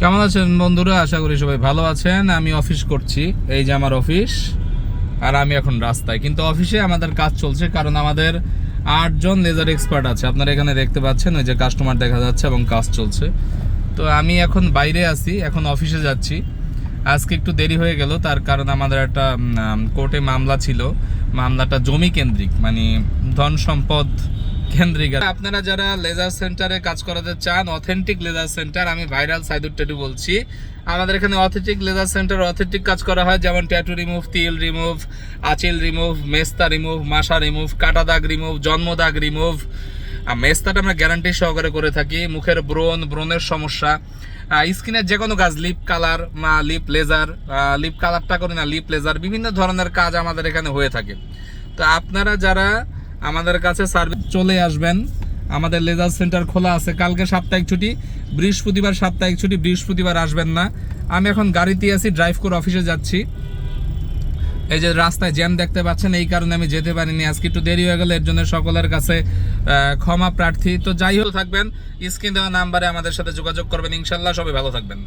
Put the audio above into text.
কেমন আছেন বন্ধুরা? আশা করি সবাই ভালো আছেন। আমি অফিস করছি, এই যে আমার অফিস। আর আমি এখন রাস্তায়, কিন্তু অফিসে আমাদের কাজ চলছে, কারণ আমাদের 8 জন লেজার এক্সপার্ট আছে। আপনারা এখানে দেখতে পাচ্ছেন, ওই যে কাস্টমার দেখা যাচ্ছে এবং কাজ চলছে। তো আমি এখন বাইরে আছি, এখন অফিসে যাচ্ছি। আজকে একটু দেরি হয়ে গেল, তার কারণ আমাদের একটা কোর্টে মামলা ছিল। মামলাটা জমি কেন্দ্রিক, মানে ধন সম্পদ কেন্দ্রিক। আপনারা যারা লেজার সেন্টারে কাজ করাতে চান, অথেন্টিক লেজার সেন্টার, আমি ভাইরাল সাইদুর ট্যাটু বলছি। আমাদের এখানে অথেন্টিক লেজার সেন্টার, অথেন্টিক কাজ করা হয়, যেমন ট্যাটু রিমুভ, তিল রিমুভ, আঁচিল রিমুভ, মেস্তা রিমুভ, মাসা রিমুভ, কাটা দাগ রিমুভ, জন্ম দাগ রিমুভ। মেস্তাটা আমরা গ্যারান্টি সহকারে করে থাকি। মুখের ব্রণের সমস্যা, স্কিনের যে কোনো কাজ, lip colour, lip laser, lip কালারটা করি না, লিপ লেজার, বিভিন্ন ধরনের কাজ আমাদের এখানে হয়ে থাকে। তো আপনারা যারা আমাদের কাছে সার্ভিস, চলে আসবেন। আমাদের লেজার সেন্টার খোলা আছে। কালকে সাপ্তাহিক ছুটি, বৃহস্পতিবার সাপ্তাহিক ছুটি, বৃহস্পতিবার আসবেন না। আমি এখন গাড়িতে আছি, ড্রাইভ করে অফিসে যাচ্ছি। এই যে রাস্তায় জ্যাম দেখতে পাচ্ছেন, এই কারণে আমি যেতে পারিনি। আজকে একটু দেরি হয়ে গেল, এর জন্য সকলের কাছে ক্ষমা প্রার্থী। তো যাই হোক, থাকবেন, স্ক্রিন দেওয়া নাম্বারে আমাদের সাথে যোগাযোগ করবেন। ইনশাল্লাহ সবাই ভালো থাকবেন।